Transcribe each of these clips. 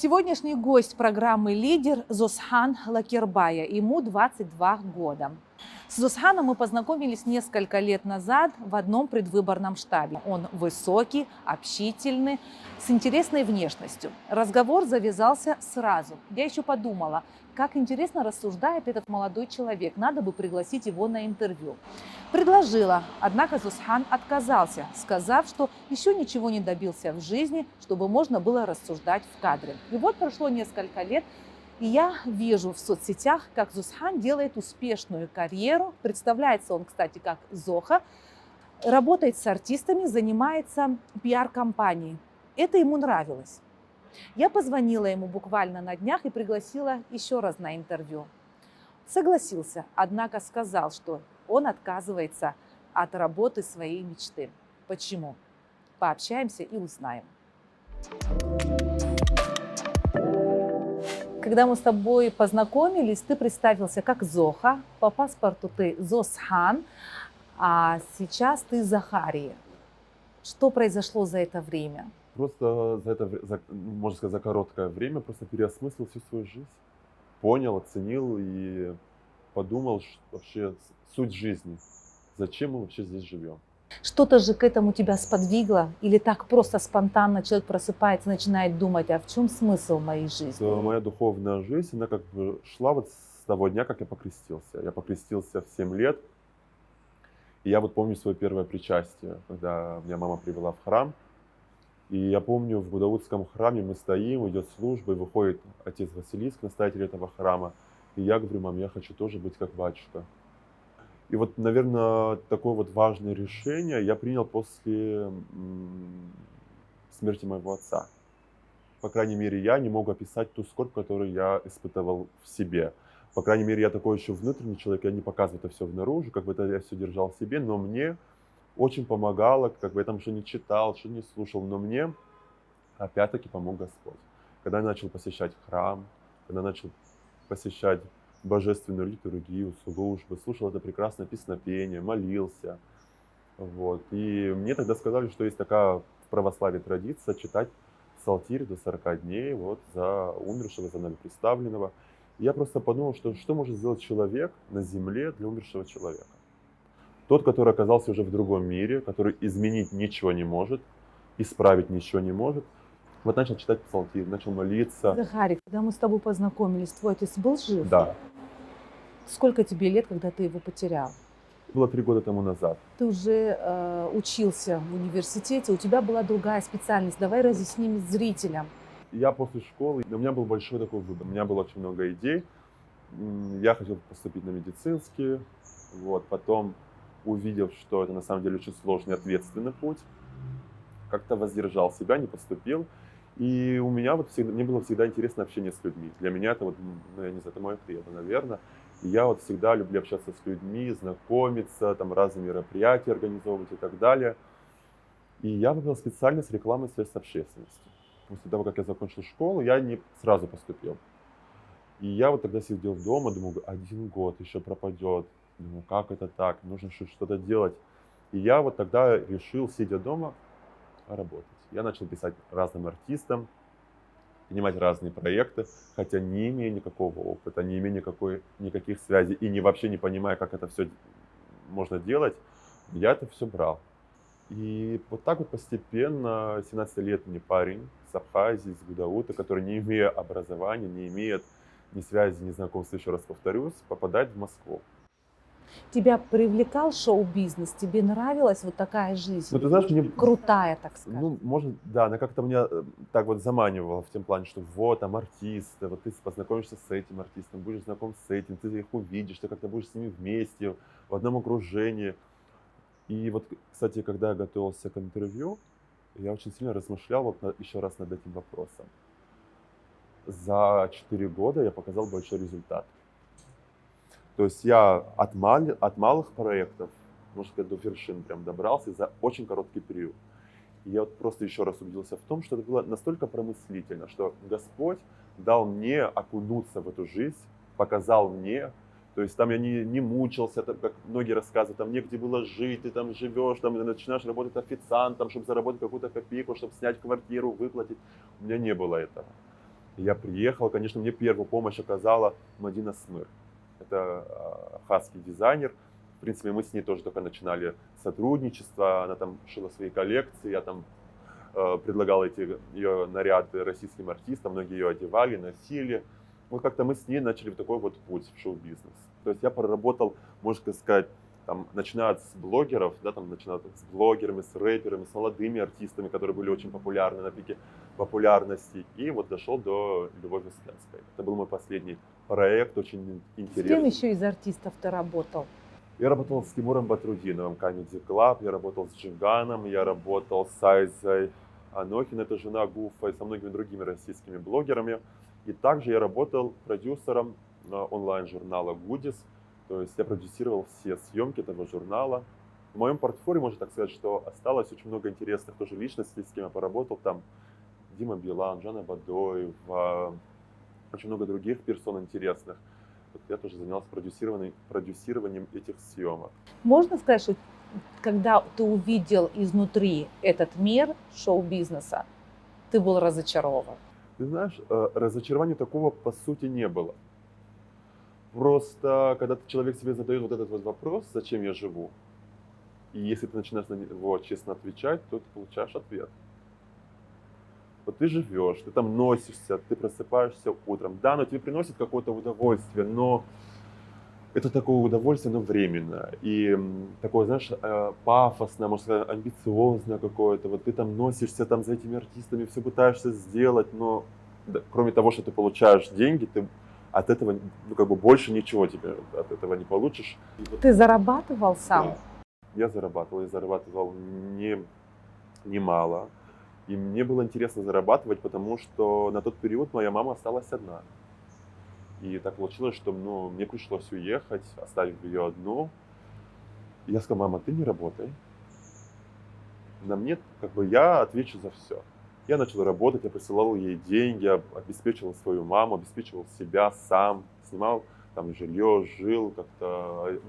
Сегодняшний гость программы «Лидер» Зосхан Лакербая. Ему 22 года. С Зосханом мы познакомились несколько лет назад в одном предвыборном штабе. Он высокий, общительный, с интересной внешностью. Разговор завязался сразу. Я еще подумала, как интересно рассуждает этот молодой человек. Надо бы пригласить его на интервью. Предложила, однако Зосхан отказался, сказав, что еще ничего не добился в жизни, чтобы можно было рассуждать в кадре. И вот прошло несколько лет, и я вижу в соцсетях, как Зосхан делает успешную карьеру. Представляется он, кстати, как Зоха, работает с артистами, занимается пиар-компанией. Это ему нравилось. Я позвонила ему буквально на днях и пригласила еще раз на интервью. Согласился, однако сказал, что он отказывается от работы своей мечты. Почему? Пообщаемся и узнаем. Когда мы с тобой познакомились, ты представился как Зоха, по паспорту ты Зосхан, а сейчас ты Захария. Что произошло за это время? Просто можно сказать, за короткое время просто переосмыслил всю свою жизнь. Понял, оценил и подумал, что вообще суть жизни. Зачем мы вообще здесь живем? Что-то же к этому тебя сподвигло? Или так просто спонтанно человек просыпается, начинает думать, а в чем смысл моей жизни? Моя духовная жизнь, она как бы шла вот с того дня, как я покрестился. Я покрестился в 7 лет. И я вот помню свое первое причастие, когда меня мама привела в храм. И я помню, в Гудаутском храме мы стоим, идет служба, и выходит отец Василиск, настоятель этого храма. И я говорю: мам, я хочу тоже быть как батюшка. И вот, наверное, такое вот важное решение я принял после смерти моего отца. По крайней мере, я не могу описать ту скорбь, которую я испытывал в себе. По крайней мере, я такой еще внутренний человек, я не показываю это все наружу, как бы это я все держал в себе, но мне очень помогало, как бы я там еще не читал, что не слушал, но мне опять-таки помог Господь. Когда я начал посещать храм, когда начал посещать божественную литургию, службы, слушал это прекрасное песнопение, молился. Вот. И мне тогда сказали, что есть такая в православии традиция читать псалтирь до 40 дней вот, за умершего, за новоприставленного. И я просто подумал, что может сделать человек на земле для умершего человека. Тот, который оказался уже в другом мире, который изменить ничего не может, исправить ничего не может. Вот начал читать псалтирь, начал молиться. Захарий, когда мы с тобой познакомились, твой отец был жив? Да, Сколько тебе лет, когда ты его потерял? было 3 года тому назад. Ты уже учился в университете, у тебя была другая специальность. Давай разъясним зрителям. Я после школы, у меня был большой такой выбор, у меня было очень много идей. Я хотел поступить на медицинский, вот, потом увидев, что это на самом деле очень сложный и ответственный путь, как-то воздержал себя, не поступил. И у меня вот всегда, мне было всегда интересно общение с людьми. Для меня это вот, ну, я не знаю, это мое кредо, наверное. И я вот всегда люблю общаться с людьми, знакомиться, там разные мероприятия организовывать и так далее. И я выбрал специальность рекламы и связь с общественностью. После того, как я закончил школу, я не сразу поступил. И я вот тогда сидел дома, думал, 1 год еще пропадет. Думаю, как это так, нужно что-то делать. И я вот тогда решил, сидя дома, работать. Я начал писать разным артистам, принимать разные проекты, хотя не имея никакого опыта, не имея никаких связей и вообще не понимая, как это все можно делать, я это все брал. И вот так вот постепенно 17-летний парень с Абхазии, с Гудаута, который не имея образования, не имеет ни связи, ни знакомства, еще раз повторюсь, попадает в Москву. Тебя привлекал шоу-бизнес? Тебе нравилась вот такая жизнь? Ну, ты знаешь, мне... Крутая, так сказать. Ну, может, да, она как-то меня так вот заманивала в тем плане, что вот там артисты, вот ты познакомишься с этим артистом, будешь знаком с этим, ты их увидишь, ты как-то будешь с ними вместе, в одном окружении. И вот, кстати, когда я готовился к интервью, я очень сильно размышлял вот еще раз над этим вопросом. За 4 года я показал большой результат. То есть я от малых проектов, можно сказать, до вершин прям добрался за очень короткий период. И я вот просто еще раз убедился в том, что это было настолько промыслительно, что Господь дал мне окунуться в эту жизнь, показал мне. То есть там я не мучился, там, как многие рассказывают, там негде было жить, ты там живешь, там начинаешь работать официантом, чтобы заработать какую-то копейку, чтобы снять квартиру, выплатить. У меня не было этого. Я приехал, конечно, мне первую помощь оказала Мадина Смыр. Это хаский дизайнер. В принципе, мы с ней тоже только начинали сотрудничество. Она там шила свои коллекции, я там предлагал ее наряды российским артистам, многие ее одевали, носили. Вот как-то мы с ней начали в такой вот путь в шоу-бизнес. То есть я проработал, можно сказать, там, начиная с блогеров, да, там, начиная с блогерами, с рэперами, с молодыми артистами, которые были очень популярны на пике популярности, и вот дошел до Любови Успенской. Это был мой последний проект, очень С кем интересный. еще из артистов ты работал? Я работал с Тимуром Батрудиновым, Comedy Club, я работал с Джиганом, я работал с Айзой Анохин, это жена Гуфа, и со многими другими российскими блогерами. И также я работал продюсером онлайн-журнала Goodies, то есть я продюсировал все съемки этого журнала. В моем портфолио, можно так сказать, что осталось очень много интересных тоже личностей, с кем я поработал. Там Дима Билан, Жанна Бадоев, очень много других персон интересных. Вот я тоже занялся продюсированием этих съемок. Можно сказать, что когда ты увидел изнутри этот мир шоу-бизнеса, ты был разочарован? Ты знаешь, разочарования такого по сути не было. Просто, когда человек себе задает вот этот вот вопрос, зачем я живу, и если ты начинаешь на него честно отвечать, то ты получаешь ответ. Вот ты живешь, ты там носишься, ты просыпаешься утром. Да, оно тебе приносит какое-то удовольствие, но это такое удовольствие, но временное. И такое, знаешь, пафосное, можно сказать, амбициозное какое-то. Вот ты там носишься там за этими артистами, все пытаешься сделать, но кроме того, что ты получаешь деньги, ты от этого, ну, как бы больше ничего тебе от этого не получишь. Ты зарабатывал сам? Да. Я зарабатывал немало. И мне было интересно зарабатывать, потому что на тот период моя мама осталась одна. И так получилось, что мне пришлось уехать, оставив ее одну. И я сказал: мама, ты не работай. На мне, как бы, я отвечу за все. Я начал работать, я присылал ей деньги, обеспечивал свою маму, обеспечивал себя сам, снимал там жилье, жил как-то,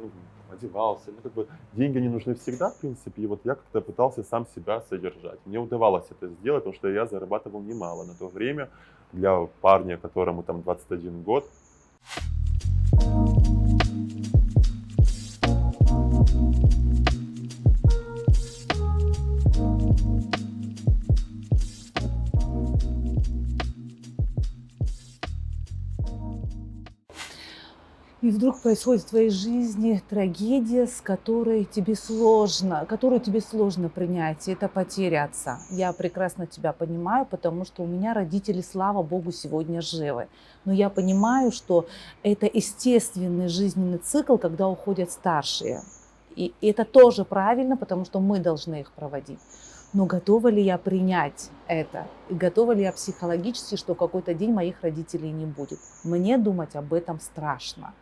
одевался. Как бы деньги не нужны всегда, в принципе, и вот я как-то пытался сам себя содержать. Мне удавалось это сделать, потому что я зарабатывал немало на то время для парня, которому там 21 год. И вдруг происходит в твоей жизни трагедия, с которой которую тебе сложно принять. И это потеря отца. Я прекрасно тебя понимаю, потому что у меня родители, слава богу, сегодня живы. Но я понимаю, что это естественный жизненный цикл, когда уходят старшие. И это тоже правильно, потому что мы должны их проводить. Но готова ли я принять это? И готова ли я психологически, что в какой-то день моих родителей не будет? Мне думать об этом страшно.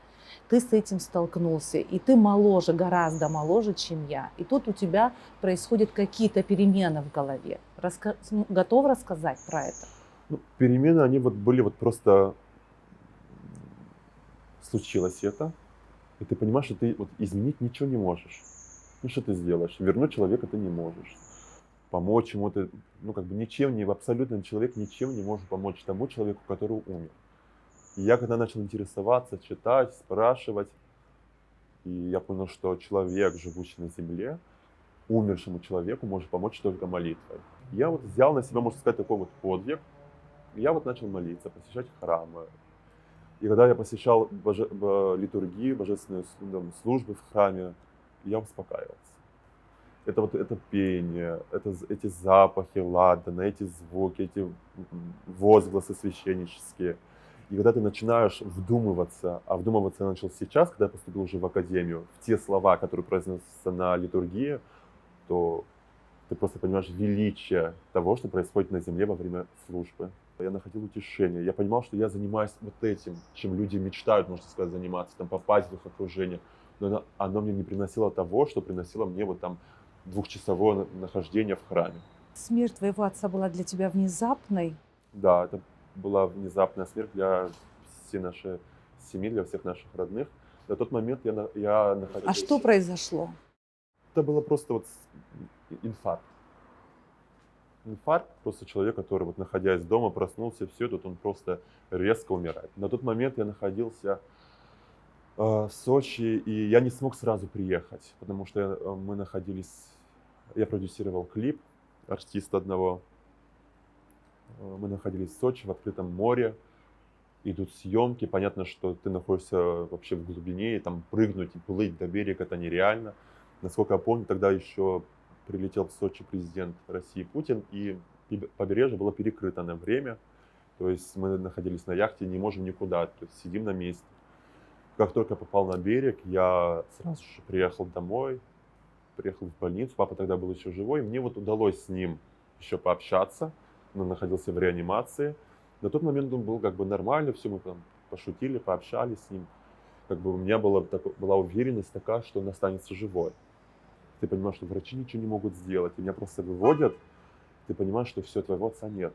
Ты с этим столкнулся, и ты моложе, гораздо моложе, чем я. И тут у тебя происходят какие-то перемены в голове. Готов рассказать про это? Перемены, они вот были вот просто... Случилось это, и ты понимаешь, что ты вот изменить ничего не можешь. Ну что ты сделаешь? Вернуть человека ты не можешь. Помочь ему ты, абсолютно человек ничем не может помочь тому человеку, который умер. И я когда начал интересоваться, читать, спрашивать, и я понял, что человек, живущий на земле, умершему человеку может помочь только молитвой. Я вот взял на себя, можно сказать, такой вот подвиг. Я вот начал молиться, посещать храмы. И когда я посещал литургии, божественные службы в храме, я успокаивался. Это пение, эти запахи ладана, эти звуки, эти возгласы священнические. И когда ты начинаешь вдумываться, а вдумываться я начал сейчас, когда я поступил уже в академию, в те слова, которые произносятся на литургии, то ты просто понимаешь величие того, что происходит на земле во время службы. Я находил утешение. Я понимал, что я занимаюсь вот этим, чем люди мечтают, можно сказать, заниматься, там, попасть в их окружение. Но оно мне не приносило того, что приносило мне вот там двухчасовое нахождение в храме. Смерть твоего отца была для тебя внезапной? Да, это была внезапная смерть для всей нашей семьи, для всех наших родных. На тот момент я находился... А что произошло? Это было просто вот инфаркт. инфаркт, просто человек, который, вот, находясь дома, проснулся, все, тут он просто резко умирает. На тот момент я находился в Сочи, и я не смог сразу приехать, потому что мы находились, я продюсировал клип артиста одного, мы находились в Сочи, в открытом море, идут съемки, понятно, что ты находишься вообще в глубине, и там прыгнуть и плыть до берега это нереально. Насколько я помню, тогда еще прилетел в Сочи президент России Путин, и побережье было перекрыто на время, то есть мы находились на яхте, не можем никуда, то есть сидим на месте. Как только попал на берег, я сразу же приехал домой, приехал в больницу, папа тогда был еще живой, и мне вот удалось с ним еще пообщаться, он находился в реанимации. На тот момент он был как бы нормально, все, мы там пошутили, пообщались с ним. Как бы у меня была уверенность такая, что он останется живой. Ты понимаешь, что врачи ничего не могут сделать, и меня просто выводят, ты понимаешь, что все, твоего отца нет.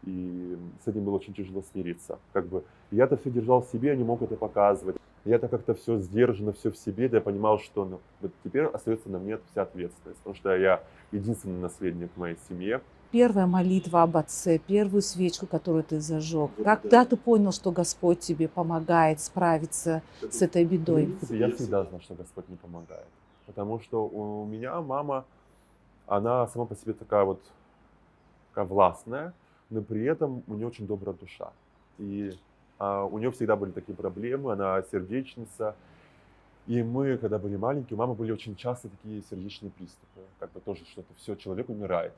И с этим было очень тяжело смириться. Как бы я-то все держал в себе, я не мог это показывать. Я-то как-то все сдержано, все в себе, да я понимал, что вот теперь остается на мне вся ответственность, потому что я единственный наследник в моей семье. Первая молитва об Отце, первую свечку, которую ты зажег. Когда ты понял, что Господь тебе помогает справиться с этой В бедой? принципе, я всегда знал, что Господь мне помогает. Потому что у меня мама, она сама по себе такая вот такая властная, но при этом у нее очень добрая душа. И у нее всегда были такие проблемы, она сердечница. И мы, когда были маленькие, у мамы были очень часто такие сердечные приступы. Как бы тоже что-то, все, человек умирает.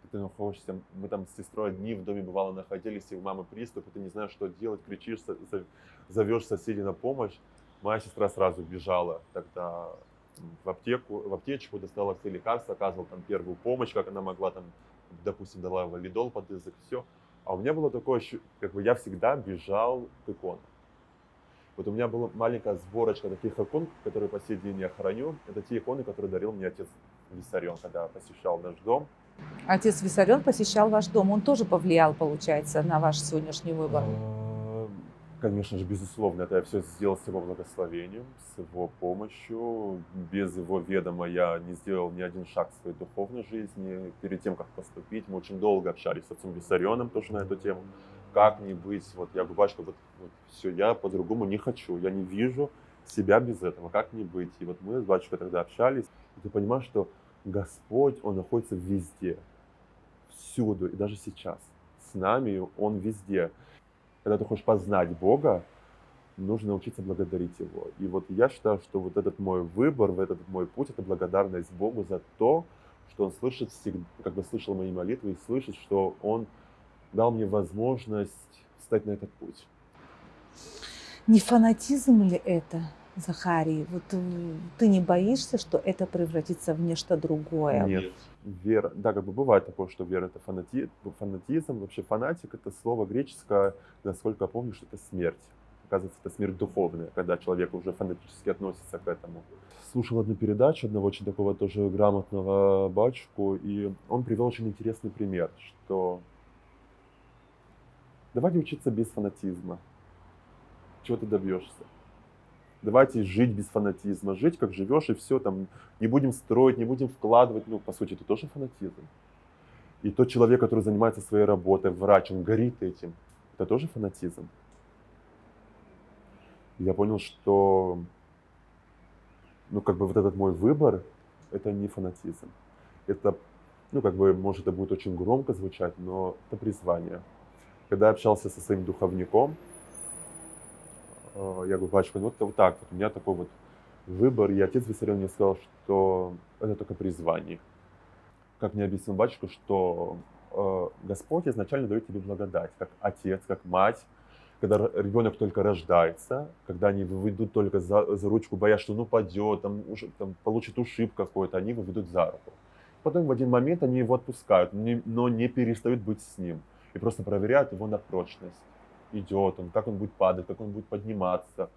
И ты находишься, мы там с сестрой дни в доме бывало находились, и у мамы приступ, и ты не знаешь, что делать, кричишь, зовешь соседей на помощь. Моя сестра сразу бежала тогда в аптечку, достала все лекарства, оказывала там первую помощь, как она могла, там, допустим, дала валидол под язык, все. А у меня было такое, как бы я всегда бежал к иконам. Вот у меня была маленькая сборочка таких икон, которые по сей день я храню. Это те иконы, которые дарил мне отец Виссарион, когда посещал наш дом. Отец Виссарион посещал ваш дом. Он тоже повлиял, получается, на ваш сегодняшний выбор? Конечно же, безусловно, это я все сделал с его благословением, с его помощью. Без его ведома я не сделал ни один шаг в своей духовной жизни. Перед тем, как поступить, мы очень долго общались с отцом Виссарионом тоже на эту тему. Как не быть, вот я говорю, батюшка, вот все, я по-другому не хочу, я не вижу себя без этого, как не быть. И вот мы с батюшкой тогда общались, и ты понимаешь, что Господь, Он находится везде, всюду, и даже сейчас. С нами Он везде. Когда ты хочешь познать Бога, нужно научиться благодарить Его. И вот я считаю, что вот этот мой выбор, вот этот мой путь, это благодарность Богу за то, что Он слышит всегда, как бы слышал мои молитвы и слышит, что Он дал мне возможность встать на этот путь. Не фанатизм ли это, Захарий? Вот ты не боишься, что это превратится в нечто другое? Нет. Вера, да, как бы бывает такое, что вера это фанатизм. Вообще фанатик это слово греческое, насколько я помню, что это смерть. Оказывается, это смерть духовная, когда человек уже фанатически относится к этому. Слушал одну передачу одного очень такого тоже грамотного батюшку, и он привел очень интересный пример, что давайте учиться без фанатизма. Чего ты добьешься? Давайте жить без фанатизма, жить как живешь, и все, там, не будем строить, не будем вкладывать, ну, по сути, это тоже фанатизм. И тот человек, который занимается своей работой, врач, он горит этим, это тоже фанатизм. И я понял, что, ну, как бы вот этот мой выбор, это не фанатизм. Это, ну, как бы, может, это будет очень громко звучать, но это призвание. Когда я общался со своим духовником, я говорю, батюшка, ну вот так вот, у меня такой вот выбор. И отец Виссарион мне сказал, что это только призвание. Как мне объяснил батюшка, что Господь изначально дает тебе благодать, как отец, как мать. Когда ребенок только рождается, когда они его ведут только за ручку, боясь, что он упадет, там, получит ушиб какой-то, они его ведут за руку. Потом в один момент они его отпускают, но не перестают быть с ним. И просто проверяют его на прочность. Идет он, как он будет падать, как он будет подниматься.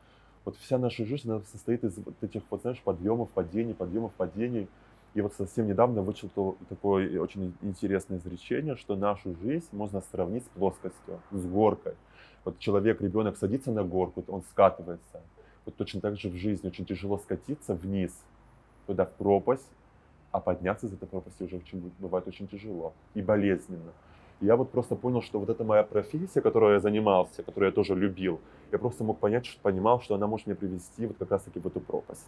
Вот вся наша жизнь она состоит из вот этих, вот, знаешь, подъемов, падений. И вот совсем недавно вычитал такое очень интересное изречение, что нашу жизнь можно сравнить с плоскостью, с горкой. Вот человек, ребенок садится на горку, он скатывается. Вот точно так же в жизни очень тяжело скатиться вниз, туда в пропасть, а подняться из этой пропасти уже бывает очень тяжело и болезненно. И я вот просто понял, что вот эта моя профессия, которой я занимался, которую я тоже любил, я просто мог понять, понимал, что она может меня привести вот как раз-таки в эту пропасть.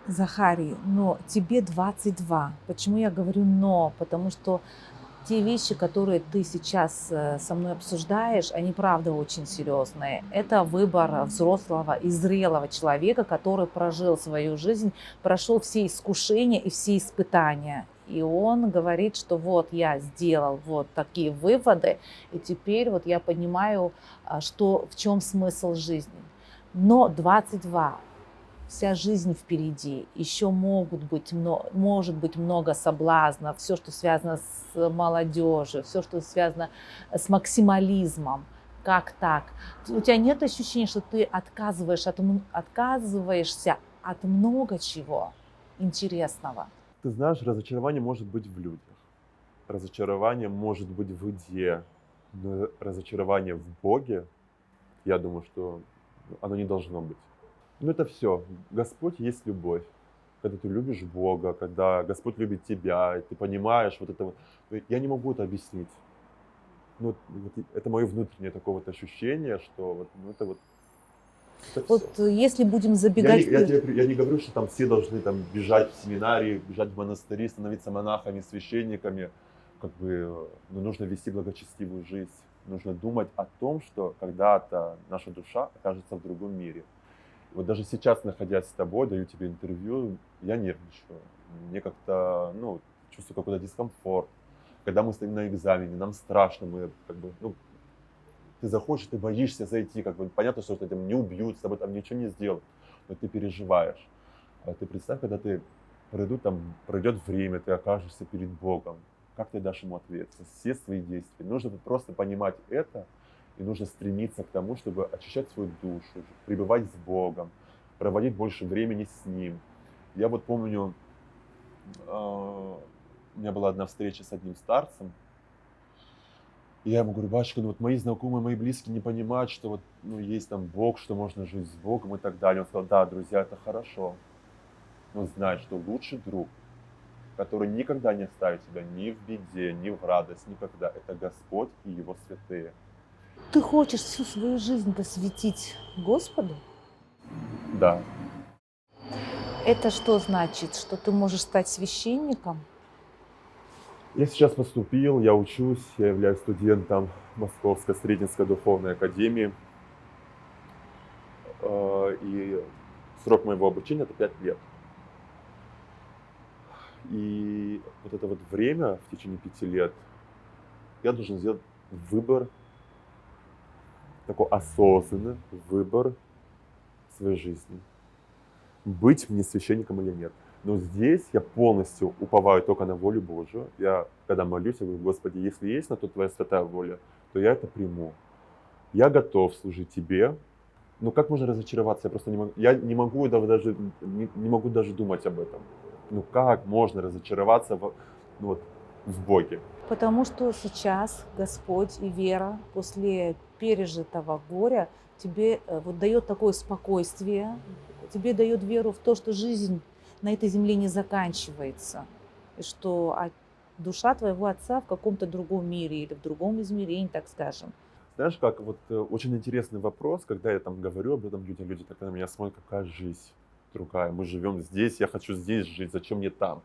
Захарий, но тебе 22. Почему я говорю «но»? Потому что те вещи, которые ты сейчас со мной обсуждаешь, они правда очень серьезные. Это выбор взрослого и зрелого человека, который прожил свою жизнь, прошел все искушения и все испытания. И он говорит, что вот я сделал вот такие выводы, и теперь вот я понимаю, что, в чем смысл жизни. Но 22. Вся жизнь впереди, еще может быть много соблазнов, все, что связано с молодежью, все, что связано с максимализмом. Как так? У тебя нет ощущения, что ты отказываешься от много чего интересного? Ты знаешь, разочарование может быть в людях, разочарование может быть в еде, но разочарование в Боге, я думаю, что оно не должно быть. Ну это все. Господь есть любовь. Когда ты любишь Бога, когда Господь любит тебя, и ты понимаешь вот это вот. Я не могу это объяснить. Ну, это мое внутреннее такое вот ощущение, что вот, ну, это вот это все. Вот если будем забегать вперед. Я не говорю, что там все должны там бежать в семинарии, бежать в монастыри, становиться монахами, священниками. Как бы, ну, нужно вести благочестивую жизнь. Нужно думать о том, что когда-то наша душа окажется в другом мире. Вот даже сейчас, находясь с тобой, даю тебе интервью, я нервничаю. Мне как-то, ну, чувствую какой-то дискомфорт. Когда мы стоим на экзамене, нам страшно, мы как бы, ну, ты заходишь, ты боишься зайти, как бы понятно, что тебя там не убьют, с тобой там ничего не сделают, но ты переживаешь. А ты представь, когда пройдет время, ты окажешься перед Богом, как ты дашь ему ответ за все свои действия? Нужно просто понимать это, и нужно стремиться к тому, чтобы очищать свою душу, пребывать с Богом, проводить больше времени с Ним. Я вот помню, у меня была одна встреча с одним старцем, и я ему говорю: батюшка, ну вот мои знакомые, мои близкие не понимают, что вот, ну, есть там Бог, что можно жить с Богом и так далее. Он сказал: да, друзья, это хорошо, но знай, что лучший друг, который никогда не оставит тебя ни в беде, ни в радость, никогда, это Господь и Его святые. Ты хочешь всю свою жизнь посвятить Господу? Да, Это что значит? Что ты можешь стать священником? я сейчас поступил, я учусь, я являюсь студентом Московской Сретенской Духовной Академии. И срок моего обучения – это 5 лет. И вот это вот время в течение 5 лет я должен сделать выбор, такой осознанный выбор своей жизни. Быть мне священником или нет. Но здесь я полностью уповаю только на волю Божию. Я, когда молюсь, я говорю: Господи, если есть на то Твоя святая воля, то я это приму. Я готов служить Тебе. Но как можно разочароваться? Я не могу не могу даже думать об этом. Ну как можно разочароваться в Боге? Потому что сейчас Господь и вера после пережитого горя тебе вот дает такое спокойствие, тебе дает веру в то, что жизнь на этой земле не заканчивается, и что душа твоего отца в каком-то другом мире или в другом измерении, так скажем. Знаешь, как вот очень интересный вопрос, когда я там говорю об этом людям, люди так на меня смотрят: какая жизнь другая, мы живем здесь, я хочу здесь жить, зачем мне там?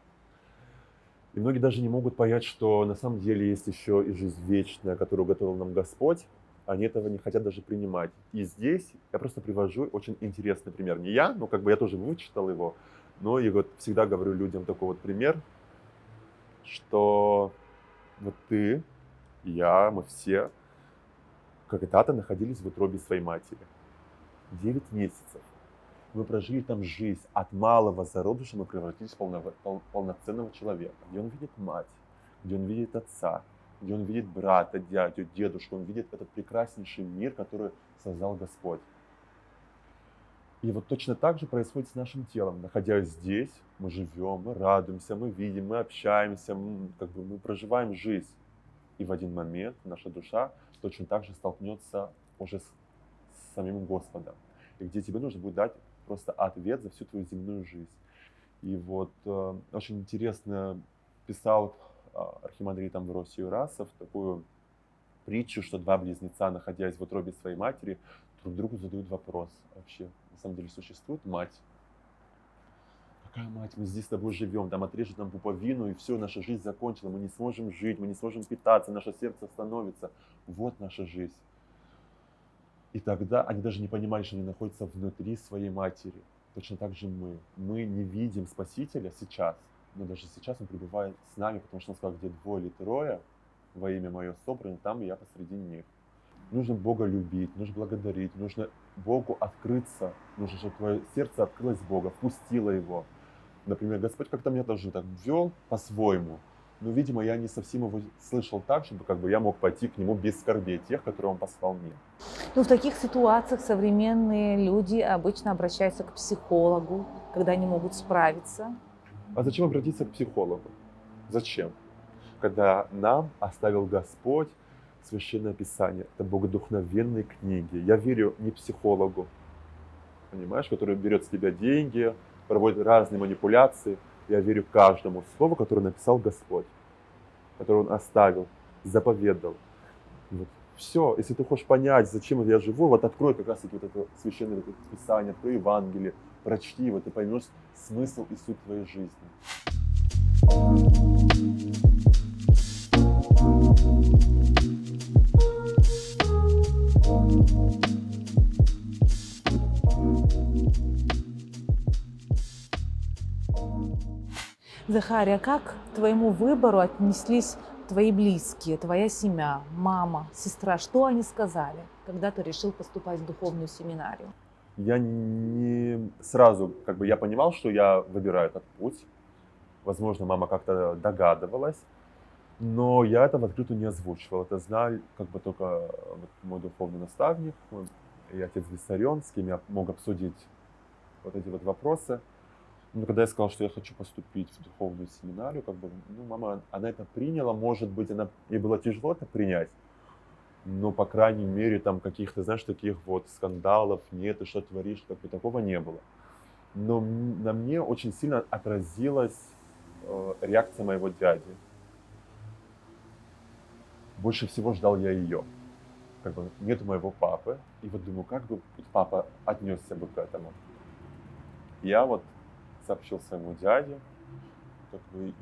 И многие даже не могут понять, что на самом деле есть еще и жизнь вечная, которую готовил нам Господь. Они этого не хотят даже принимать. И здесь я просто привожу очень интересный пример. Не я, но как бы я тоже вычитал его, но и вот всегда говорю людям такой вот пример, что вот ты, я, мы все когда-то находились в утробе своей матери. 9 месяцев. Мы прожили там жизнь. От малого зародыша мы превратились в полноценного человека, где он видит мать, где он видит отца, где он видит брата, дядю, дедушку, он видит этот прекраснейший мир, который создал Господь. И вот точно так же происходит с нашим телом. Находясь здесь, мы живем, мы радуемся, мы видим, мы общаемся, мы проживаем жизнь. И в один момент наша душа точно так же столкнется уже с самим Господом. И где тебе нужно будет дать просто ответ за всю твою земную жизнь. И вот очень интересно писал архимандрит Амвросий Урасов такую притчу, что два близнеца, находясь в утробе своей матери, друг другу задают вопрос: вообще, на самом деле существует мать? Какая мать? Мы здесь с тобой живем, там отрежут нам пуповину, и все, наша жизнь закончена, мы не сможем жить, мы не сможем питаться, наше сердце остановится. Вот наша жизнь. И тогда они даже не понимали, что они находятся внутри своей матери. Точно так же мы. Мы не видим Спасителя сейчас, но даже сейчас Он пребывает с нами, потому что Он сказал, где двое или трое во имя Мое собраны, там и я посреди них. Нужно Бога любить, нужно благодарить, нужно Богу открыться, нужно, чтобы твое сердце открылось Бога, впустило Его. Например, Господь как-то меня тоже так ввел по-своему, но, видимо, я не совсем его слышал так, чтобы как бы я мог пойти к Нему без скорбей тех, которые Он послал мне. Ну, в таких ситуациях современные люди обычно обращаются к психологу, когда не могут справиться. А зачем обратиться к психологу? Зачем? Когда нам оставил Господь Священное Писание, это богодухновенные книги. Я верю не психологу, понимаешь, который берет с тебя деньги, проводит разные манипуляции. Я верю каждому слову, которое написал Господь, которое Он оставил, заповедал. Вот. Все, если ты хочешь понять, зачем я живу, вот открой как раз таки вот это Священное Писание, открой Евангелие, прочти его, ты поймешь смысл и суть твоей жизни. Захария, как к твоему выбору отнеслись твои близкие, твоя семья, мама, сестра? Что они сказали, когда ты решил поступать в духовную семинарию? Я не сразу, как бы я понимал, что я выбираю этот путь. Возможно, мама как-то догадывалась, но я это в открытую не озвучивал. Это знал как бы только вот мой духовный наставник и отец Виссарион, с кем я мог обсудить вот эти вот вопросы. Но когда я сказал, что я хочу поступить в духовную семинарию, как бы, ну, мама, она это приняла, может быть, ей было тяжело это принять, но, по крайней мере, там каких-то, знаешь, таких вот скандалов нет, ты что творишь, как бы такого не было. Но на мне очень сильно отразилась реакция моего дяди. Больше всего ждал я ее. Как бы нету моего папы. И вот думаю, как бы папа отнесся бы к этому. Я вот сообщил своему дяде, как бы,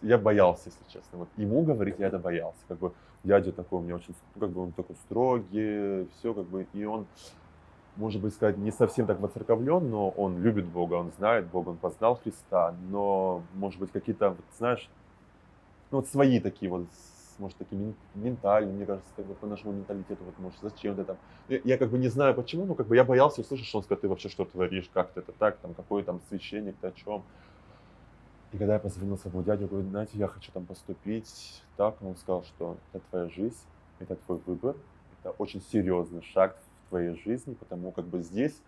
я боялся, если честно. Вот ему говорить я это боялся. Как бы дядя такой у меня очень, как бы он такой строгий, все как бы, и он, может быть, сказать, не совсем так воцерковлен, но он любит Бога, он знает Бога, он познал Христа, но, может быть, какие-то, вот, знаешь, ну вот свои такие вот, может, такие ментальные, мне кажется, как бы по нашему менталитету, вот, может, зачем ты там. Я как бы не знаю почему, но как бы я боялся услышать, что он скажет, ты вообще что творишь, как ты это так, там, какой там священник, ты о чем. И когда я позвонил своему дяде, говорю, знаете, я хочу там поступить, так, он сказал, что это твоя жизнь, это твой выбор, это очень серьезный шаг в твоей жизни, потому как бы здесь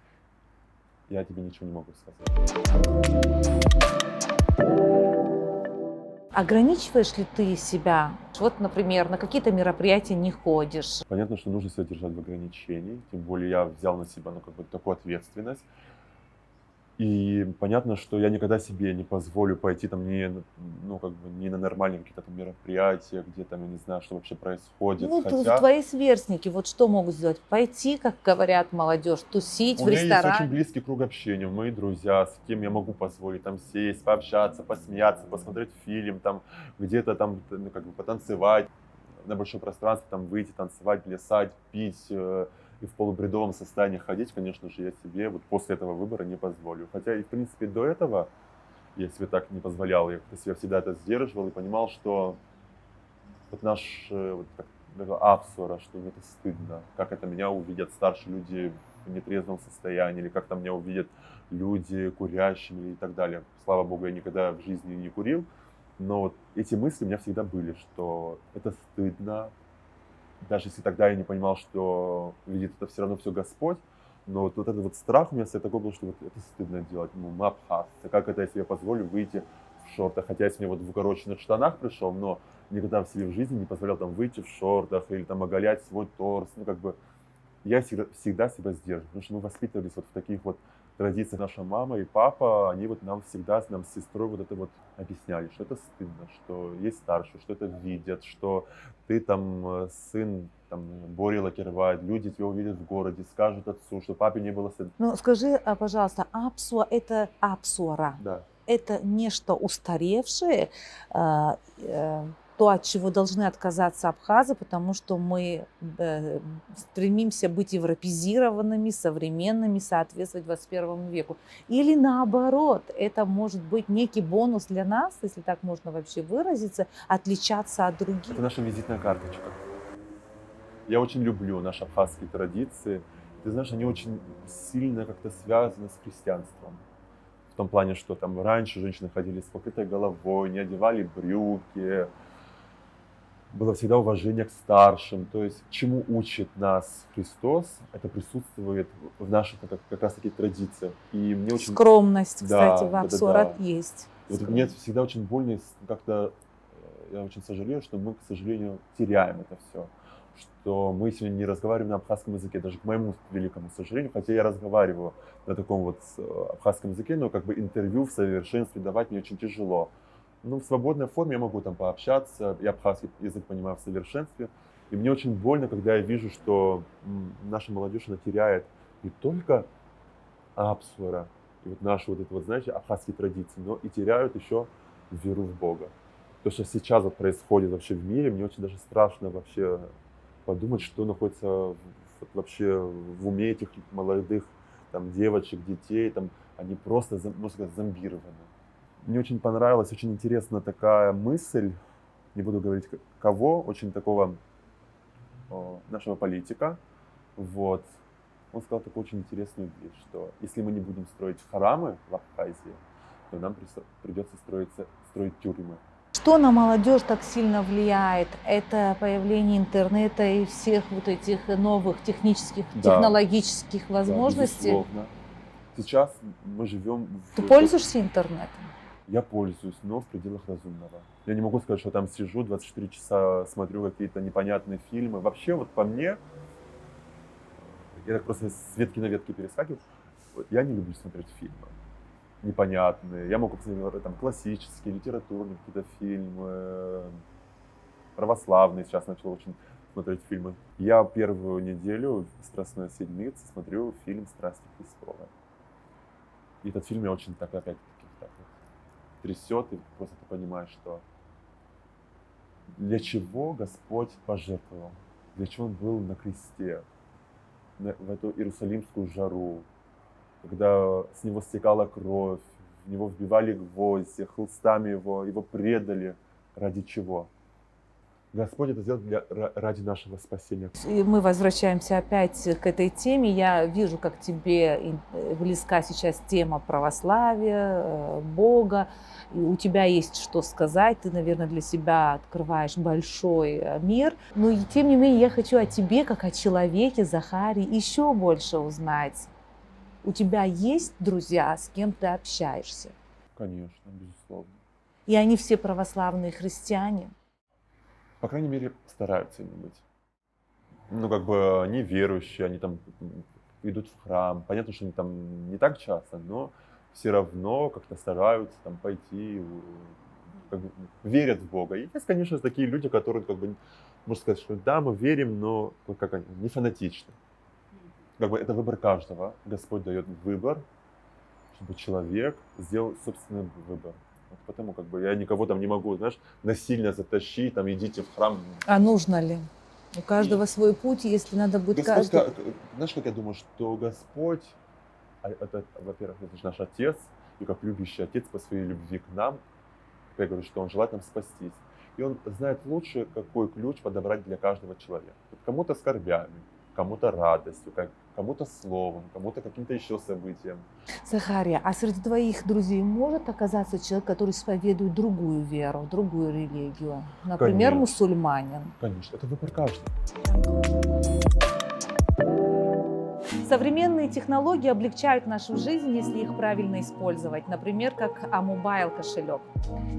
я тебе ничего не могу сказать. Ограничиваешь ли ты себя? Вот, например, на какие-то мероприятия не ходишь. Понятно, что нужно себя держать в ограничении, тем более я взял на себя, ну, как бы такую ответственность. И понятно, что я никогда себе не позволю пойти там ну, как бы не на нормальные какие-то там мероприятия, где там, я не знаю, что вообще происходит. Ну, Хотя твои сверстники, вот что могут сделать? Пойти, как говорят молодежь, тусить у в меня есть очень ресторан. близкий круг общения, мои друзья, с кем я могу позволить там сесть, пообщаться, посмеяться, посмотреть фильм, там где-то там, ну, как бы потанцевать на большое пространство, там выйти, танцевать, плясать, пить и в полубредовом состоянии ходить, конечно же, я себе вот после этого выбора не позволю. Хотя и, в принципе, до этого я себе так не позволял, я как-то себя всегда это сдерживал и понимал, что вот наш вот как Апсора, что им это стыдно, как это меня увидят старшие люди в нетрезвом состоянии, или как там меня увидят люди курящими и так далее. Слава Богу, я никогда в жизни не курил, но вот эти мысли у меня всегда были, что это стыдно, даже если тогда я не понимал, что видит это все равно все Господь, но вот этот вот страх у меня всегда такой был, что вот это стыдно делать, ну, мапхасться, как это я себе позволю выйти в шортах, хотя я сегодня вот в укороченных штанах пришел, но никогда в себе в жизни не позволял там выйти в шортах или там оголять свой торс, ну, как бы я всегда себя сдерживал, потому что мы воспитывались вот в таких вот традиции. Наша мама и папа, они вот нам всегда, нам с сестрой вот это вот объясняли, что это стыдно, что есть старшие, что это видят, что ты там сын там, Бори Лакербая, люди тебя увидят в городе, скажут отцу, что папе не было стыдно. Ну, скажи, пожалуйста, апсуа – это апсуара? Да. Это нечто устаревшее, то, от чего должны отказаться абхазы, потому что мы стремимся быть европезированными, современными, соответствовать 21 веку. Или наоборот, это может быть некий бонус для нас, если так можно вообще выразиться, отличаться от других. Это наша визитная карточка. Я очень люблю наши абхазские традиции. Ты знаешь, они очень сильно как-то связаны с христианством. В том плане, что там раньше женщины ходили с покрытой головой, не одевали брюки. Было всегда уважение к старшим. То есть, чему учит нас Христос, это присутствует в наших как раз таких традициях. И мне очень... Скромность, Да, кстати, в да, апсуара да. есть. Вот мне всегда очень больно, и как-то я очень сожалею, что мы, к сожалению, теряем это все. Что мы сегодня не разговариваем на абхазском языке, даже к моему великому сожалению, хотя я разговариваю на таком вот абхазском языке, но как бы интервью в совершенстве давать мне очень тяжело. Ну, в свободной форме я могу там пообщаться, я абхазский язык понимаю в совершенстве, и мне очень больно, когда я вижу, что наша молодежь, она теряет не только апсуара, и вот наши вот это вот, знаете, абхазские традиции, но и теряют еще веру в Бога. То, что сейчас вот происходит вообще в мире, мне очень даже страшно вообще подумать, что находится вообще в уме этих молодых там, девочек, детей, там, они просто, можно сказать, зомбированы. Мне очень понравилась, очень интересная такая мысль, не буду говорить кого, очень такого нашего политика, вот. Он сказал такую очень интересную вещь, что если мы не будем строить храмы в Абхазии, то нам придется строить тюрьмы. Что на молодежь так сильно влияет? Это появление интернета и всех вот этих новых технических, Да. технологических возможностей. Да, безусловно. Сейчас мы живем... Ты пользуешься интернетом? Я пользуюсь, но в пределах разумного. Я не могу сказать, что там сижу, 24 часа смотрю какие-то непонятные фильмы. Вообще, вот по мне, я так просто с ветки на ветки перескакиваю, вот, я не люблю смотреть фильмы непонятные. Я могу посмотреть там классические, литературные какие-то фильмы, православные. Сейчас начал очень смотреть фильмы. Я первую неделю «Страстной седмицы» смотрю фильм «Страсти Христовы». И этот фильм меня очень так опять-таки так вот трясет, и просто ты понимаешь, что для чего Господь пожертвовал, для чего Он был на кресте, в эту иерусалимскую жару, когда с него стекала кровь, в него вбивали гвозди, хлыстами его предали. Ради чего? Господь это сделал ради нашего спасения. И мы возвращаемся опять к этой теме. Я вижу, как тебе близка сейчас тема православия, Бога. И у тебя есть что сказать. Ты, наверное, для себя открываешь большой мир. Но и тем не менее я хочу о тебе, как о человеке, Захарии, еще больше узнать. У тебя есть друзья, с кем ты общаешься? Конечно, безусловно. И они все православные христиане? По крайней мере, стараются ими быть. Ну, как бы они верующие, они там идут в храм. Понятно, что они там не так часто, но все равно как-то стараются там пойти, как бы, верят в Бога. И есть, конечно, такие люди, которые, как бы, можно сказать, что да, мы верим, но как они, не фанатично. Как бы это выбор каждого. Господь дает выбор, чтобы человек сделал собственный выбор. Вот потому как бы я никого там не могу, знаешь, насильно затащить, там идите в храм. А нужно ли? У каждого свой путь, если надо будет Господь, каждый... знаешь, как я думаю, что Господь, это, во-первых, это же наш Отец, и как любящий Отец по своей любви к нам, я говорю, что Он желает нам спастись. И Он знает лучше, какой ключ подобрать для каждого человека. Кому-то скорбями, кому-то радостью, кому-то словом, кому-то каким-то еще событием. Захария, а среди твоих друзей может оказаться человек, который исповедует другую веру, другую религию? Например, Конечно. мусульманин. Конечно, это выбор каждого. Современные технологии облегчают нашу жизнь, если их правильно использовать. Например, как Амобайл кошелек.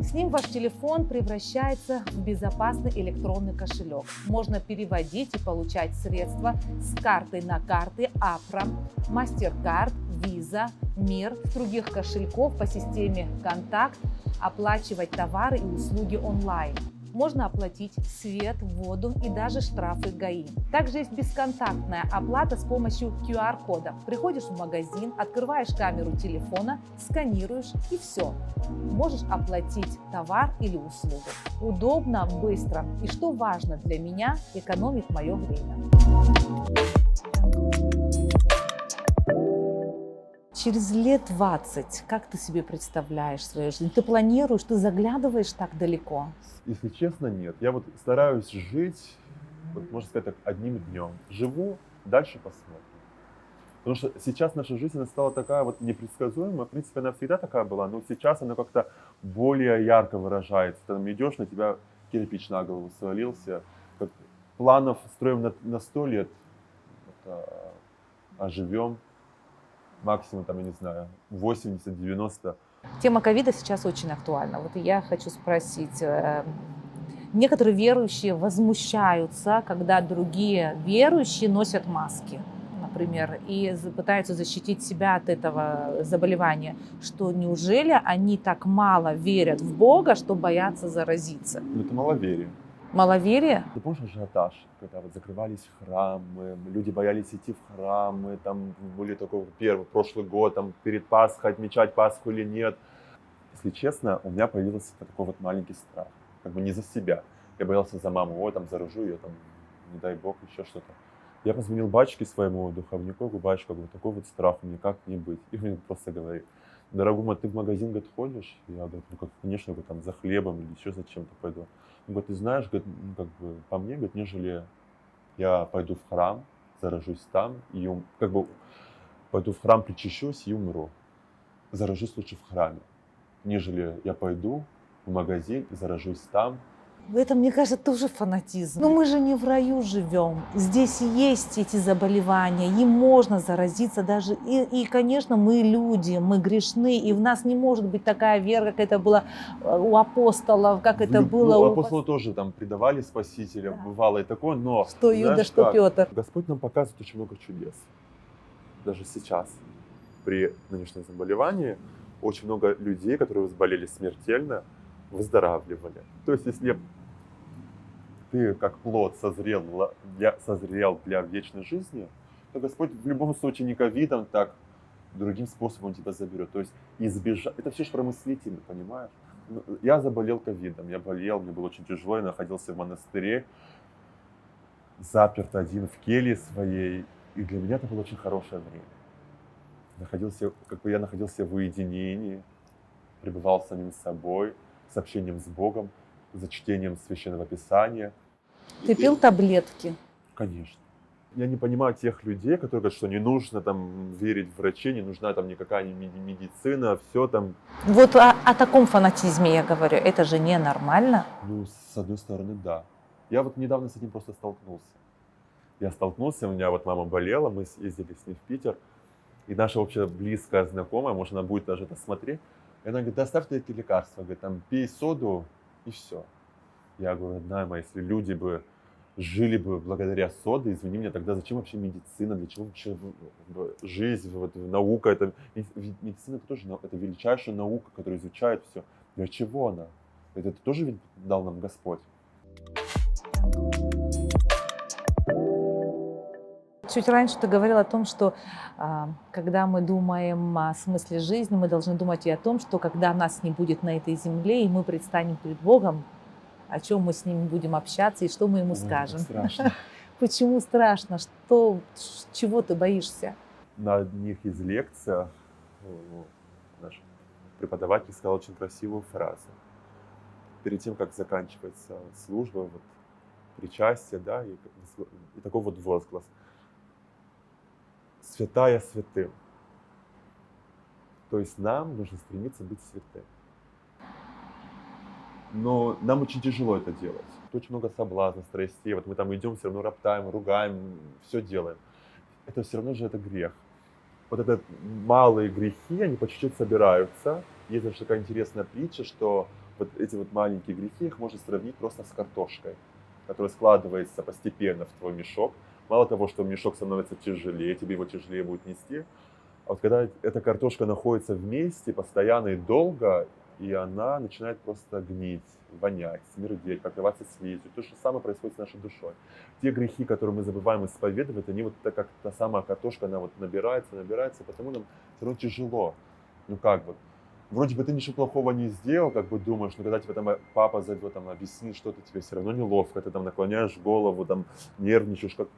С ним ваш телефон превращается в безопасный электронный кошелек. Можно переводить и получать средства с карты на карты Апра, MasterCard, Visa, мир, с других кошельков по системе «Контакт» оплачивать товары и услуги онлайн. Можно оплатить свет, воду и даже штрафы ГАИ. Также есть бесконтактная оплата с помощью QR-кода. Приходишь в магазин, открываешь камеру телефона, сканируешь и все. Можешь оплатить товар или услугу. Удобно, быстро и, что важно для меня, экономит мое время. Через лет 20, как ты себе представляешь свою жизнь? Ты планируешь, ты заглядываешь так далеко? Если честно, нет. Я вот стараюсь жить, вот можно сказать так, одним днем. Живу, дальше посмотрим. Потому что сейчас наша жизнь она стала такая вот непредсказуемая. В принципе, она всегда такая была, но сейчас она как-то более ярко выражается. Ты там идешь, на тебя кирпич на голову свалился. Как планов строим на 100 лет, вот, а живем максимум, там, я не знаю, 80-90. Тема ковида сейчас очень актуальна. Вот я хочу спросить, некоторые верующие возмущаются, когда другие верующие носят маски, например, и пытаются защитить себя от этого заболевания. Что неужели они так мало верят в Бога, что боятся заразиться? Ну, это маловерие. Маловерие? Ты помнишь ажиотаж, когда вот закрывались храмы, люди боялись идти в храмы, там были такой прошлый год, там перед Пасхой отмечать Пасху или нет. Если честно, у меня появился такой вот маленький страх, как бы не за себя. Я боялся за маму, ой, там заражу ее, там, не дай бог, еще что-то. Я позвонил батюшке своему духовнику, говорю, батюшка, говорю, такой вот страх, мне как не быть. И он мне просто говорит, дорогой мой, ты в магазин, говорит, ходишь? Я говорю, ну как, конечно, говорю, там за хлебом или еще зачем-то пойду. Он говорит, ты знаешь, говорит, ну, как бы по мне, говорит, нежели я пойду в храм, заражусь там, и как бы пойду в храм, причащусь и умру. Заражусь лучше в храме, нежели я пойду в магазин и заражусь там. Это, мне кажется, тоже фанатизм. Но мы же не в раю живем. Здесь есть эти заболевания, им можно заразиться даже. И, конечно, мы люди, мы грешны, и в нас не может быть такая вера, как это было у апостолов, как это было у у... апостолов тоже там предавали Спасителя, да. Бывало и такое, но... Что Иуда, что как? Петр. Господь нам показывает очень много чудес. Даже сейчас, при нынешнем заболевании, очень много людей, которые заболели смертельно, выздоравливали. То есть, если ты как плод созрел для вечной жизни, то Господь в любом случае не ковидом, так другим способом тебя заберет. То есть избежать. Это все же промыслительно, понимаешь? Я заболел ковидом, я болел, мне было очень тяжело, я находился в монастыре, заперт один в келье своей, и для меня это было очень хорошее время. Я находился в уединении, пребывал с самим собой, с общением с Богом, за чтением Священного Писания. Ты пил таблетки? Конечно. Я не понимаю тех людей, которые говорят, что не нужно там верить в врачей, не нужна там никакая медицина, все там. Вот о таком фанатизме я говорю, это же ненормально. Ну, с одной стороны, да. Я вот недавно с этим просто столкнулся. У меня вот мама болела, мы ездили с ней в Питер, и наша общая близкая знакомая, может, она будет даже это смотреть, и она говорит, да оставь ты эти лекарства, говорит, там, пей соду и все. Я говорю, родная моя, если люди бы жили бы благодаря соде, извини меня, тогда зачем вообще медицина, для чего вообще жизнь, вот, наука, это, медицина это тоже это величайшая наука, которая изучает все. Для чего она? Это тоже ведь дал нам Господь. Чуть раньше ты говорил о том, что когда мы думаем о смысле жизни, мы должны думать и о том, что когда нас не будет на этой земле, и мы предстанем перед Богом, о чем мы с ним будем общаться и что мы ему скажем. Страшно. Почему страшно? Чего ты боишься? На одних из лекциях наш преподаватель сказал очень красивую фразу. Перед тем, как заканчивается служба, вот, причастие, да, и такой вот возглас. Святая святым. То есть нам нужно стремиться быть святым. Но нам очень тяжело это делать. Очень много соблазнов, страстей. Вот мы там идем, все равно роптаем, ругаем, все делаем. Это все равно же это грех. Вот это малые грехи, они по чуть-чуть собираются. Есть даже такая интересная притча, что вот эти вот маленькие грехи, их можно сравнить просто с картошкой, которая складывается постепенно в твой мешок. Мало того, что мешок становится тяжелее, тебе его тяжелее будет нести, А вот когда эта картошка находится вместе постоянно и долго, и она начинает просто гнить, вонять, смердеть, покрываться слизью. То же самое происходит с нашей душой. Те грехи, которые мы забываем исповедовать, они вот так как та самая картошка, она вот набирается, набирается, и потому нам все равно тяжело. Ну как вот, вроде бы ты ничего плохого не сделал, как бы думаешь, но когда тебе там папа зайдет, там объяснит что-то, тебе все равно неловко, ты там наклоняешь голову, там нервничаешь, как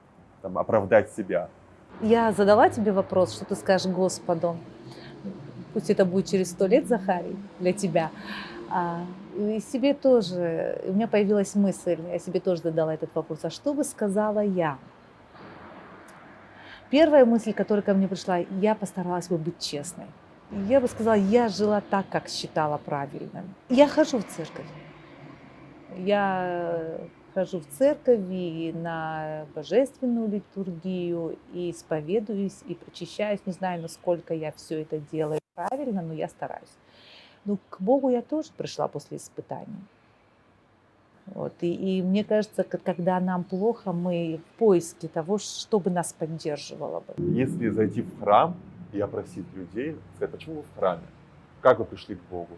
там оправдать себя. Я задала тебе вопрос, что ты скажешь Господу. Пусть это будет через 100 лет, Захарий, для тебя. И себе тоже, у меня появилась мысль, я себе тоже задала этот вопрос, а что бы сказала я? Первая мысль, которая ко мне пришла, я постаралась бы быть честной. Я бы сказала, я жила так, как считала правильным. Я хожу в церковь. Я хожу в церковь и на божественную литургию, и исповедуюсь, и причащаюсь. Не знаю, насколько я все это делаю правильно, но я стараюсь. Но к Богу я тоже пришла после испытаний. Вот. И мне кажется, когда нам плохо, мы в поиске того, чтобы нас поддерживало бы. Если зайти в храм и опросить людей, сказать, почему вы в храме? Как вы пришли к Богу?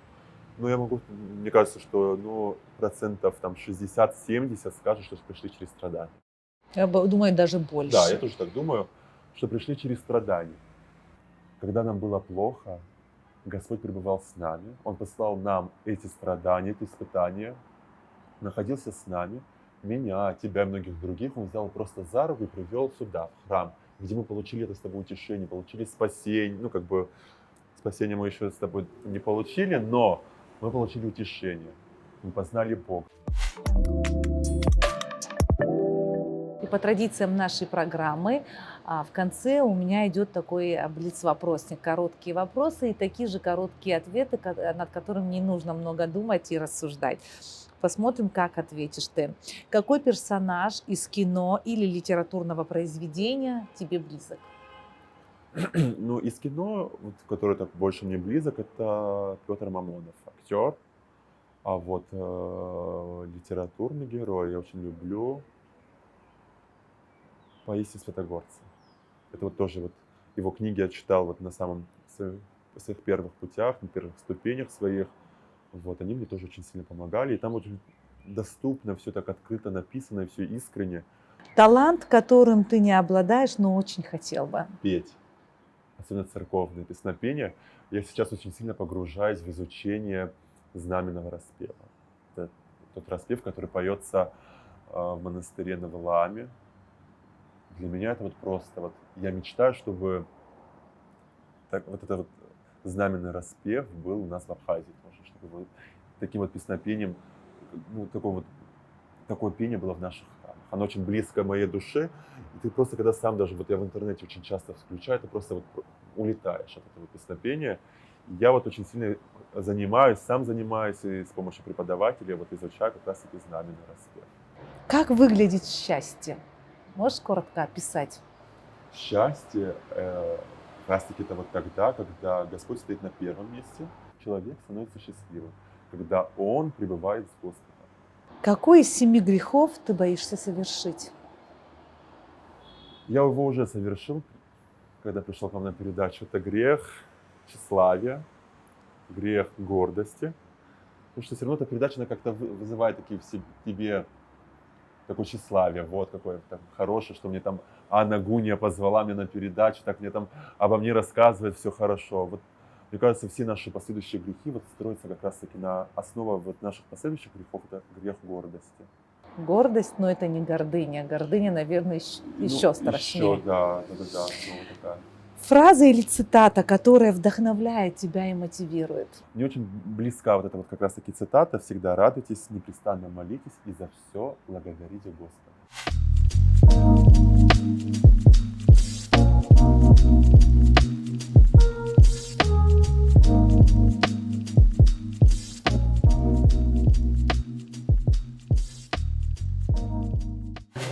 Ну, я могу, мне кажется, что процентов там 60-70 скажут, что пришли через страдания. Я думаю, даже больше. Да, я тоже так думаю, что пришли через страдания. Когда нам было плохо, Господь пребывал с нами, Он послал нам эти страдания, эти испытания, находился с нами, меня, тебя и многих других, Он взял просто за руку и привел сюда, в храм, где мы получили это с тобой утешение, получили спасение. Ну, как бы, спасение мы еще с тобой не получили, но мы получили утешение, мы познали Бога. И по традициям нашей программы в конце у меня идет такой блиц-вопросник, короткие вопросы и такие же короткие ответы, над которыми не нужно много думать и рассуждать. Посмотрим, как ответишь ты. Какой персонаж из кино или литературного произведения тебе близок? Ну, из кино, вот, который так больше мне близок, это Петр Мамонов, актер. А вот литературный герой я очень люблю Паисий Святогорца. Это вот тоже вот его книги я читал вот на своих первых путях, на первых ступенях своих. Вот, они мне тоже очень сильно помогали. И там очень доступно, все так открыто написано, и все искренне. Талант, которым ты не обладаешь, но очень хотел бы. Петь, особенно церковные песнопения. Я сейчас очень сильно погружаюсь в изучение знаменного распева. Это тот распев, который поется в монастыре на Валааме. Для меня это вот просто вот, я мечтаю, чтобы вот это вот знаменный распев был у нас в Абхазии тоже, чтобы вот таким вот песнопением, ну, такое пение было в наших храмах. Оно очень близко моей душе, и ты просто, когда сам даже, вот я в интернете очень часто включаю, ты просто вот улетаешь от этого песнопения. Я вот очень сильно сам занимаюсь, и с помощью преподавателя вот изучаю как раз эти знаменный распев. Как выглядит счастье? Можешь коротко описать? Счастье как раз-таки это вот тогда, когда Господь стоит на первом месте, человек становится счастливым, когда он пребывает с Господом. Какой из 7 грехов ты боишься совершить? Я его уже совершил, когда пришел к вам на передачу. Это грех тщеславия, грех гордости. Потому что все равно эта передача, она как-то вызывает такие в тебе такое тщеславие, вот какое там хорошее, что мне там Анна Гуния позвала меня на передачу, так мне там обо мне рассказывает, все хорошо. Вот, мне кажется, все наши последующие грехи вот строятся как раз-таки на основе вот наших последующих грехов, это грех гордости. Гордость, но это не гордыня. Гордыня, наверное, еще страшнее. Еще, да, такая. Фраза или цитата, которая вдохновляет тебя и мотивирует? Мне очень близка вот эта вот как раз-таки цитата: «Всегда радуйтесь, непрестанно молитесь и за все благодарите Господа».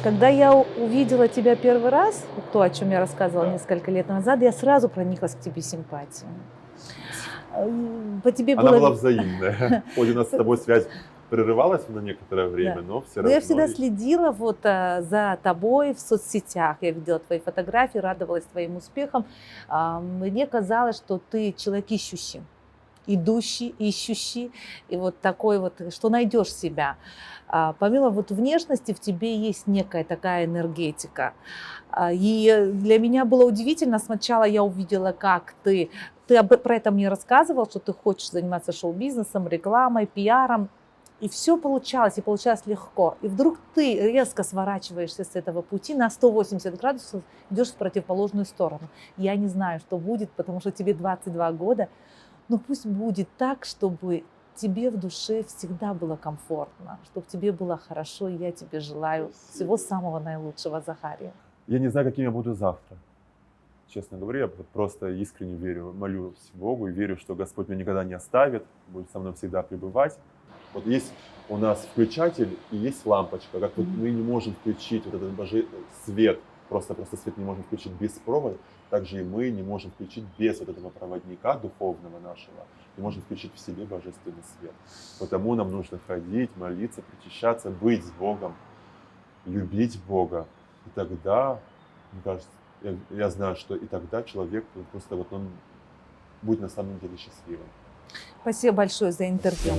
Когда я увидела тебя первый раз, то, о чем я рассказывала несколько лет назад, я сразу прониклась к тебе симпатией. По тебе Она была взаимная. Хоть у нас с тобой связь прерывалось на некоторое время, Да. но все Но я равно... всегда следила вот за тобой в соцсетях. Я видела твои фотографии, радовалась твоим успехам. Мне казалось, что ты человек ищущий, идущий, ищущий, и вот такой вот, что найдешь себя. Помимо вот внешности в тебе есть некая такая энергетика. И для меня было удивительно, сначала я увидела, как ты про это мне рассказывал, что ты хочешь заниматься шоу-бизнесом, рекламой, пиаром, и все получалось, и получалось легко. И вдруг ты резко сворачиваешься с этого пути на 180 градусов, идешь в противоположную сторону. Я не знаю, что будет, потому что тебе 22 года, но пусть будет так, чтобы тебе в душе всегда было комфортно, чтобы тебе было хорошо, и я тебе желаю всего самого наилучшего, Захария. Я не знаю, каким я буду завтра. Честно говоря, я просто искренне верю, молюсь Богу и верю, что Господь меня никогда не оставит, будет со мной всегда пребывать. Вот есть у нас включатель и есть лампочка. Как вот мы не можем включить вот этот свет, просто свет не можем включить без провода, также и мы не можем включить без вот этого проводника духовного нашего, не можем включить в себе божественный свет. Потому нам нужно ходить, молиться, причащаться, быть с Богом, любить Бога. И тогда, мне кажется, я знаю, что и тогда человек просто вот он будет на самом деле счастливым. Спасибо большое за интервью.